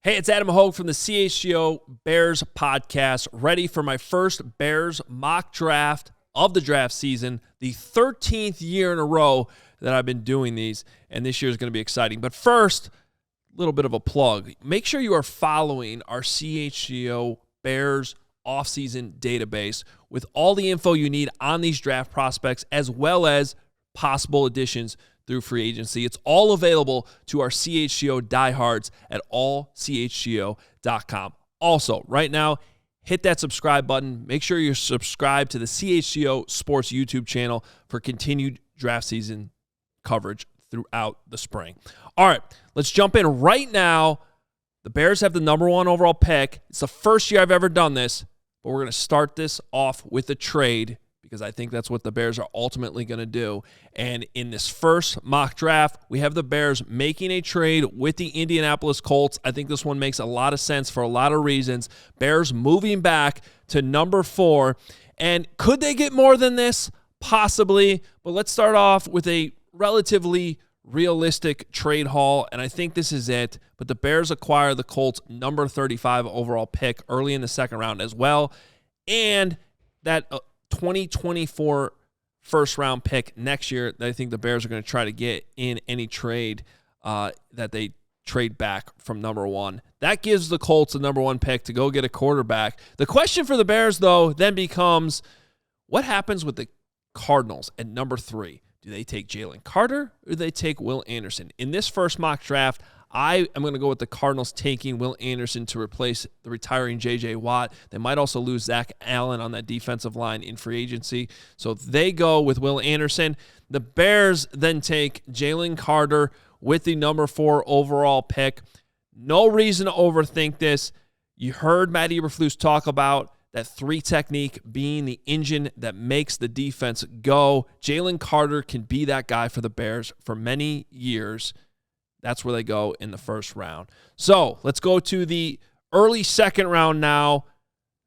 Hey, it's Adam Hogue from the CHGO Bears Podcast, ready for my first Bears mock draft of the draft season, the 13th year in a row that I've been doing these, and this year is going to be exciting. But first, a little bit of a plug. Make sure you are following our CHGO Bears offseason database with all the info you need on these draft prospects, as well as possible additions through free agency. It's all available to our CHGO diehards at allchgo.com. Also, right now, hit that subscribe button. Make sure you're subscribed to the CHGO Sports YouTube channel for continued draft season coverage throughout the spring. All right, let's jump in right now. The Bears have the number 1 overall pick. It's the first year I've ever done this, but we're going to start this off with a trade because I think that's what the Bears are ultimately going to do. And in this first mock draft, we have the Bears making a trade with the Indianapolis Colts. I think this one makes a lot of sense for a lot of reasons. Bears moving back to number 4. And could they get more than this? Possibly. But let's start off with a relatively realistic trade haul, and I think this is it. But the Bears acquire the Colts' number 35 overall pick early in the second round as well. And that 2024 first-round pick next year that I think the Bears are going to try to get in any trade that they trade back from number 1. That gives the Colts the number 1 pick to go get a quarterback. The question for the Bears, though, then becomes, what happens with the Cardinals at number 3? Do they take Jalen Carter or do they take Will Anderson? In this first mock draft, I am going to go with the Cardinals taking Will Anderson to replace the retiring J.J. Watt. They might also lose Zach Allen on that defensive line in free agency. So they go with Will Anderson. The Bears then take Jalen Carter with the number 4 overall pick. No reason to overthink this. You heard Matt Eberflus talk about that 3 technique being the engine that makes the defense go. Jalen Carter can be that guy for the Bears for many years. That's where they go in the first round. So let's go to the early second round now.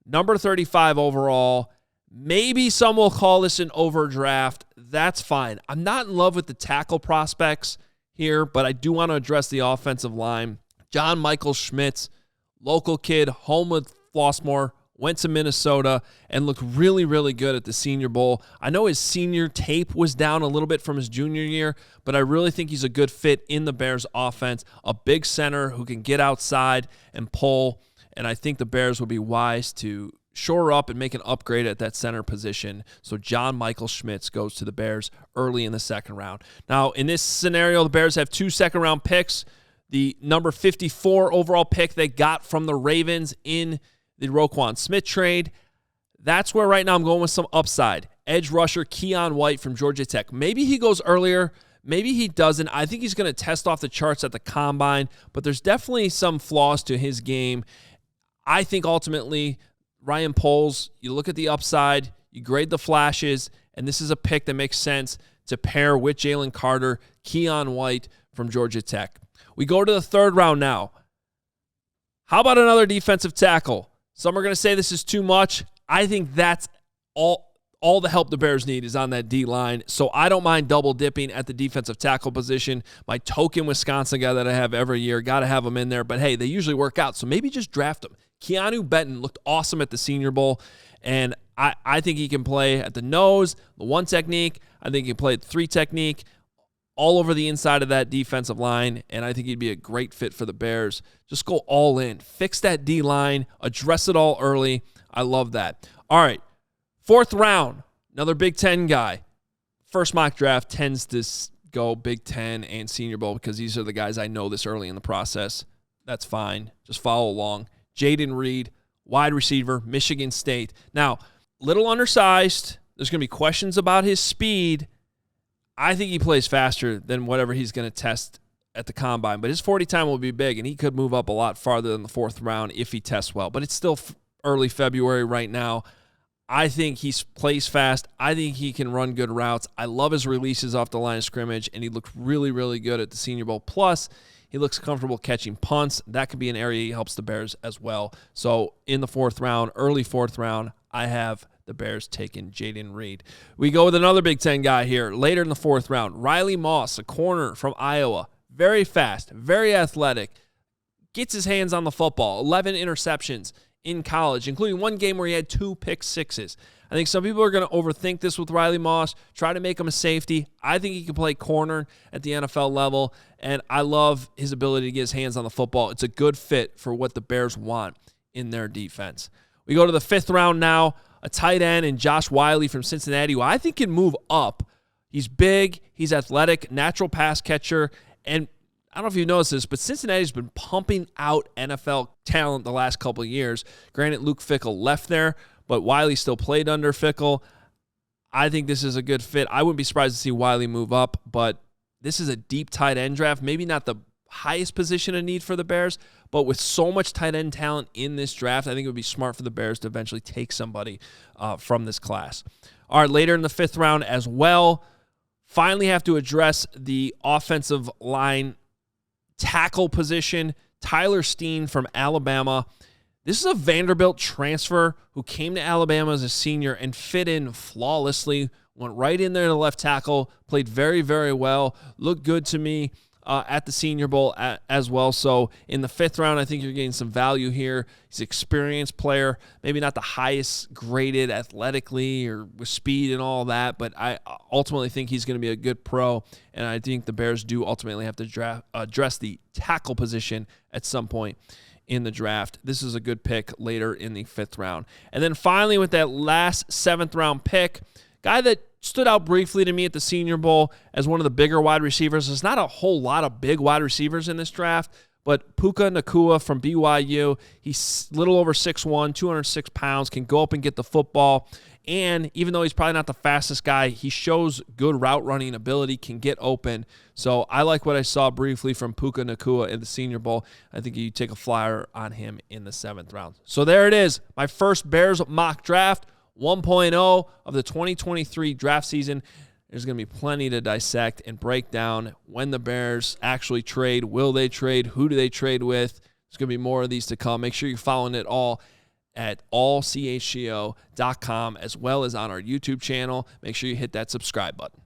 Number 35 overall. Maybe some will call this an overdraft. That's fine. I'm not in love with the tackle prospects here, but I do want to address the offensive line. John Michael Schmitz, local kid, home with Flossmoor, went to Minnesota and looked really, really good at the Senior Bowl. I know his senior tape was down a little bit from his junior year, but I really think he's a good fit in the Bears offense, a big center who can get outside and pull, and I think the Bears would be wise to shore up and make an upgrade at that center position. So John Michael Schmitz goes to the Bears early in the second round. Now, in this scenario, the Bears have 2 second-round picks. The number 54 overall pick they got from the Ravens in the Roquan Smith trade. That's where right now I'm going with some upside. Edge rusher Keon White from Georgia Tech. Maybe he goes earlier. Maybe he doesn't. I think he's going to test off the charts at the combine, but there's definitely some flaws to his game. I think ultimately Ryan Poles, you look at the upside, you grade the flashes, and this is a pick that makes sense to pair with Jalen Carter, Keon White from Georgia Tech. We go to the third round now. How about another defensive tackle? Some are going to say this is too much. I think that's all the help the Bears need is on that D-line. So I don't mind double dipping at the defensive tackle position. My token Wisconsin guy that I have every year, got to have him in there. But, hey, they usually work out, so maybe just draft him. Keanu Benton looked awesome at the Senior Bowl, and I think he can play at the nose, the 1 technique. I think he can play at the 3 technique, all over the inside of that defensive line, and I think he'd be a great fit for the Bears. Just go all in. Fix that D-line. Address it all early. I love that. All right, 4th round, another Big Ten guy. First mock draft tends to go Big Ten and Senior Bowl because these are the guys I know this early in the process. That's fine. Just follow along. Jaden Reed, wide receiver, Michigan State. Now, little undersized. There's going to be questions about his speed. I think he plays faster than whatever he's going to test at the combine, but his 40 time will be big, and he could move up a lot farther than the 4th round if he tests well. But it's still early February right now. I think he plays fast. I think he can run good routes. I love his releases off the line of scrimmage, and he looked really, really good at the Senior Bowl. Plus, he looks comfortable catching punts. That could be an area he helps the Bears as well. So in the 4th round, early 4th round, I have the Bears taking Jaden Reed. We go with another Big Ten guy here later in the 4th round. Riley Moss, a corner from Iowa. Very fast, very athletic. gets his hands on the football. 11 interceptions in college, including one game where he had 2 pick sixes. I think some people are going to overthink this with Riley Moss, try to make him a safety. I think he can play corner at the NFL level, and I love his ability to get his hands on the football. It's a good fit for what the Bears want in their defense. We go to the 5th round now, a tight end in Josh Wiley from Cincinnati, who I think can move up. He's big, he's athletic, natural pass catcher, and I don't know if you noticed this, but Cincinnati's been pumping out NFL talent the last couple of years. Granted, Luke Fickell left there, but Wiley still played under Fickell. I think this is a good fit. I wouldn't be surprised to see Wiley move up, but this is a deep tight end draft. Maybe not the highest position of need for the Bears, but with so much tight end talent in this draft, I think it would be smart for the Bears to eventually take somebody from this class. All right, later in the 5th round as well, finally have to address the offensive line tackle position. Tyler Steen from Alabama. This is a Vanderbilt transfer who came to Alabama as a senior and fit in flawlessly, went right in there to left tackle, played very, very well, looked good to me at the Senior Bowl as well. So in the 5th round, I think you're getting some value here. He's an experienced player, maybe not the highest graded athletically or with speed and all that, but I ultimately think he's going to be a good pro, and I think the Bears do ultimately have to address the tackle position at some point in the draft. This is a good pick later in the 5th round. And then finally with that last 7th round pick, guy that stood out briefly to me at the Senior Bowl as one of the bigger wide receivers. There's not a whole lot of big wide receivers in this draft, but Puka Nakua from BYU, he's a little over 6'1", 206 pounds, can go up and get the football. And even though he's probably not the fastest guy, he shows good route running ability, can get open. So I like what I saw briefly from Puka Nakua in the Senior Bowl. I think you take a flyer on him in the 7th round. So there it is, my first Bears mock draft, 1.0 of the 2023 draft season. There's going to be plenty to dissect and break down when the Bears actually trade. Will they trade? Who do they trade with? There's going to be more of these to come. Make sure you're following it all at allchgo.com as well as on our YouTube channel. Make sure you hit that subscribe button.